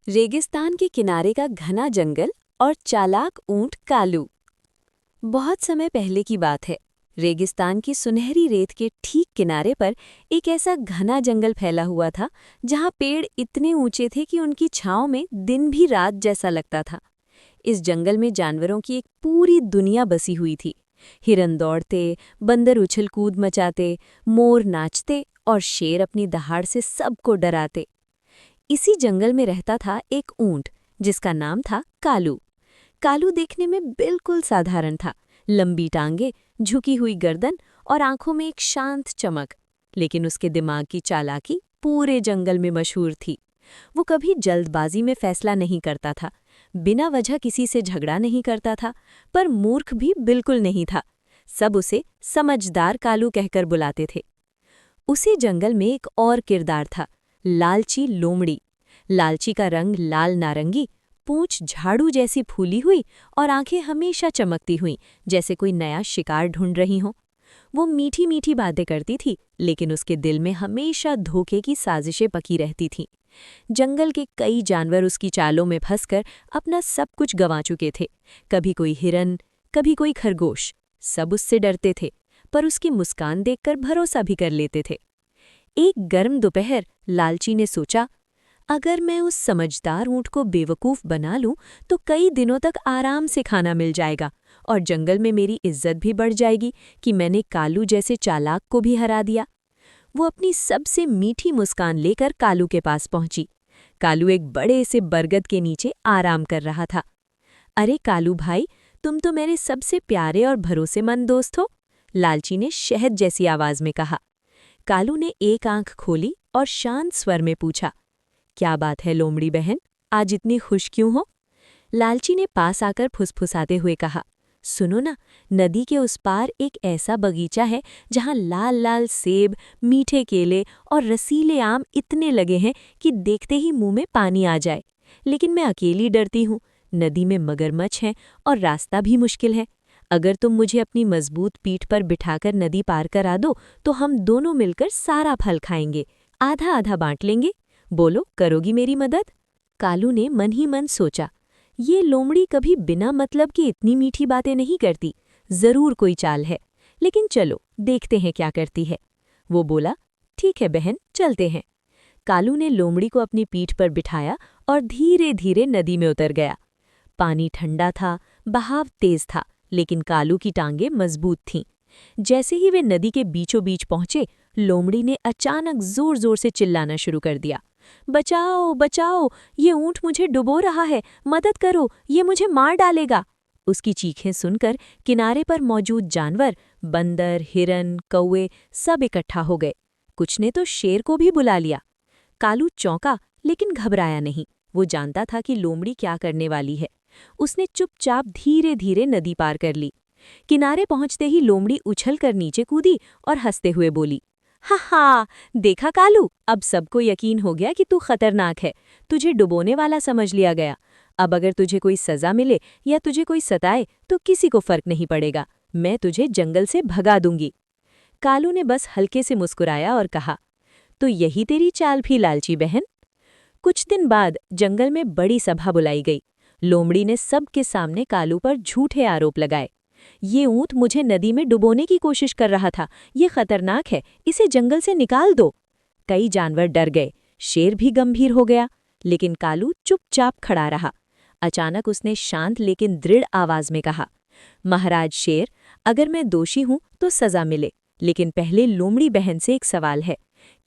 रेगिस्तान के किनारे का घना जंगल और चालाक ऊंट कालू। बहुत समय पहले की बात है। रेगिस्तान की सुनहरी रेत के ठीक किनारे पर एक ऐसा घना जंगल फैला हुआ था जहां पेड़ इतने ऊंचे थे कि उनकी छांव में दिन भी रात जैसा लगता था। इस जंगल में जानवरों की एक पूरी दुनिया बसी हुई थी। हिरन दौड़ते, बंदर उछल कूद मचाते, मोर नाचते और शेर अपनी दहाड़ से सबको डराते। इसी जंगल में रहता था एक ऊंट जिसका नाम था कालू। कालू देखने में बिल्कुल साधारण था, लंबी टांगे, झुकी हुई गर्दन और आंखों में एक शांत चमक। लेकिन उसके दिमाग की चालाकी पूरे जंगल में मशहूर थी। वो कभी जल्दबाजी में फैसला नहीं करता था, बिना वजह किसी से झगड़ा नहीं करता था, पर मूर्ख भी बिल्कुल नहीं था। सब उसे समझदार कालू कहकर बुलाते थे। उसी जंगल में एक और किरदार था, लालची लोमड़ी। लालची का रंग लाल नारंगी, पूंछ झाड़ू जैसी फूली हुई और आंखें हमेशा चमकती हुईं जैसे कोई नया शिकार ढूंढ रही हो। वो मीठी मीठी बातें करती थी, लेकिन उसके दिल में हमेशा धोखे की साजिशें पकी रहती थीं। जंगल के कई जानवर उसकी चालों में फंसकर अपना सब कुछ गंवा चुके थे। कभी कोई हिरन, कभी कोई खरगोश। सब उससे डरते थे, पर उसकी मुस्कान देखकर भरोसा भी कर लेते थे। एक गर्म दोपहर लालची ने सोचा, अगर मैं उस समझदार ऊंट को बेवकूफ़ बना लूं तो कई दिनों तक आराम से खाना मिल जाएगा और जंगल में मेरी इज्जत भी बढ़ जाएगी कि मैंने कालू जैसे चालाक को भी हरा दिया। वो अपनी सबसे मीठी मुस्कान लेकर कालू के पास पहुंची। कालू एक बड़े से बरगद के नीचे आराम कर रहा था। अरे कालू भाई, तुम तो मेरे सबसे प्यारे और भरोसेमंद दोस्त हो, लालची ने शहद जैसी आवाज में कहा। कालू ने एक आंख खोली और शांत स्वर में पूछा, क्या बात है लोमड़ी बहन, आज इतनी खुश क्यों हो? लालची ने पास आकर फुसफुसाते हुए कहा, सुनो ना, नदी के उस पार एक ऐसा बगीचा है जहां लाल लाल सेब, मीठे केले और रसीले आम इतने लगे हैं कि देखते ही मुंह में पानी आ जाए। लेकिन मैं अकेली डरती हूँ, नदी में मगरमच्छ हैं और रास्ता भी मुश्किल है। अगर तुम मुझे अपनी मजबूत पीठ पर बिठाकर नदी पार करा दो तो हम दोनों मिलकर सारा फल खाएंगे, आधा आधा बांट लेंगे। बोलो, करोगी मेरी मदद? कालू ने मन ही मन सोचा, ये लोमड़ी कभी बिना मतलब की इतनी मीठी बातें नहीं करती, जरूर कोई चाल है। लेकिन चलो देखते हैं क्या करती है। वो बोला, ठीक है बहन, चलते हैं। कालू ने लोमड़ी को अपनी पीठ पर बिठाया और धीरे धीरे नदी में उतर गया। पानी ठंडा था, बहाव तेज था, लेकिन कालू की टांगें मजबूत थीं। जैसे ही वे नदी के बीचों बीच पहुंचे, लोमड़ी ने अचानक जोर जोर से चिल्लाना शुरू कर दिया, बचाओ बचाओ, ये ऊंट मुझे डुबो रहा है, मदद करो, ये मुझे मार डालेगा। उसकी चीखें सुनकर किनारे पर मौजूद जानवर, बंदर, हिरन, कौवे सब इकट्ठा हो गए। कुछ ने तो शेर को भी बुला लिया। कालू चौंका, लेकिन घबराया नहीं। वो जानता था कि लोमड़ी क्या करने वाली है। उसने चुपचाप धीरे धीरे नदी पार कर ली। किनारे पहुंचते ही लोमड़ी उछलकर नीचे कूदी और हंसते हुए बोली, हा हा, देखा कालू, अब सबको यकीन हो गया कि तू खतरनाक है। तुझे डुबोने वाला समझ लिया गया। अब अगर तुझे कोई सजा मिले या तुझे कोई सताए तो किसी को फर्क नहीं पड़ेगा, मैं तुझे जंगल से भगा दूंगी। कालू ने बस हल्के से मुस्कुराया और कहा, तो यही तेरी चाल भी लालची बहन? कुछ दिन बाद जंगल में बड़ी सभा बुलाई गई। लोमड़ी ने सबके सामने कालू पर झूठे आरोप लगाए। ये ऊंट मुझे नदी में डुबोने की कोशिश कर रहा था, ये खतरनाक है, इसे जंगल से निकाल दो। कई जानवर डर गए, शेर भी गंभीर हो गया, लेकिन कालू चुपचाप खड़ा रहा। अचानक उसने शांत लेकिन दृढ़ आवाज में कहा, महाराज शेर, अगर मैं दोषी हूं तो सजा मिले, लेकिन पहले लोमड़ी बहन से एक सवाल है।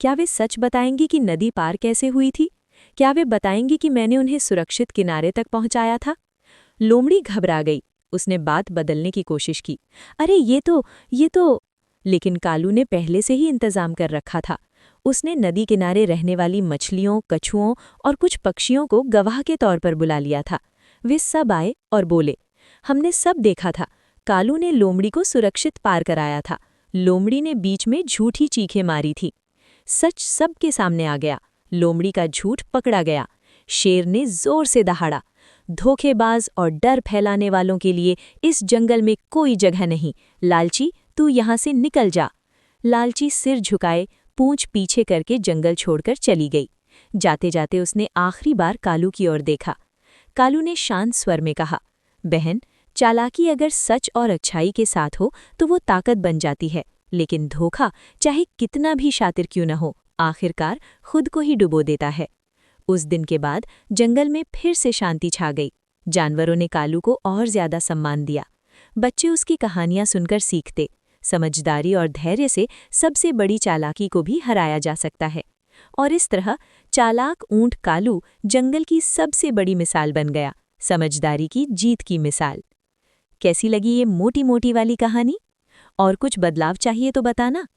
क्या वे सच बताएंगी कि नदी पार कैसे हुई थी? क्या वे बताएंगी कि मैंने उन्हें सुरक्षित किनारे तक पहुंचाया था? लोमड़ी घबरा गई। उसने बात बदलने की कोशिश की, अरे ये तो। लेकिन कालू ने पहले से ही इंतजाम कर रखा था। उसने नदी किनारे रहने वाली मछलियों, कछुओं और कुछ पक्षियों को गवाह के तौर पर बुला लिया था। वे सब आए और बोले, हमने सब देखा था, कालू ने लोमड़ी को सुरक्षित पार कराया था। लोमड़ी ने बीच में झूठी चीखें मारी थी। सच सबके सामने आ गया। लोमड़ी का झूठ पकड़ा गया। शेर ने जोर से दहाड़ा, धोखेबाज और डर फैलाने वालों के लिए इस जंगल में कोई जगह नहीं। लालची, तू यहाँ से निकल जा। लालची सिर झुकाए, पूंछ पीछे करके जंगल छोड़कर चली गई। जाते जाते उसने आखिरी बार कालू की ओर देखा। कालू ने शांत स्वर में कहा, बहन, चालाकी अगर सच और अच्छाई के साथ हो तो वो ताकत बन जाती है, लेकिन धोखा चाहे कितना भी शातिर क्यों न हो, आखिरकार खुद को ही डुबो देता है। उस दिन के बाद जंगल में फिर से शांति छा गई। जानवरों ने कालू को और ज्यादा सम्मान दिया। बच्चे उसकी कहानियां सुनकर सीखते, समझदारी और धैर्य से सबसे बड़ी चालाकी को भी हराया जा सकता है। और इस तरह चालाक ऊंट कालू जंगल की सबसे बड़ी मिसाल बन गया, समझदारी की जीत की मिसाल। कैसी लगी ये मोटी मोटी वाली कहानी? और कुछ बदलाव चाहिए तो बताना।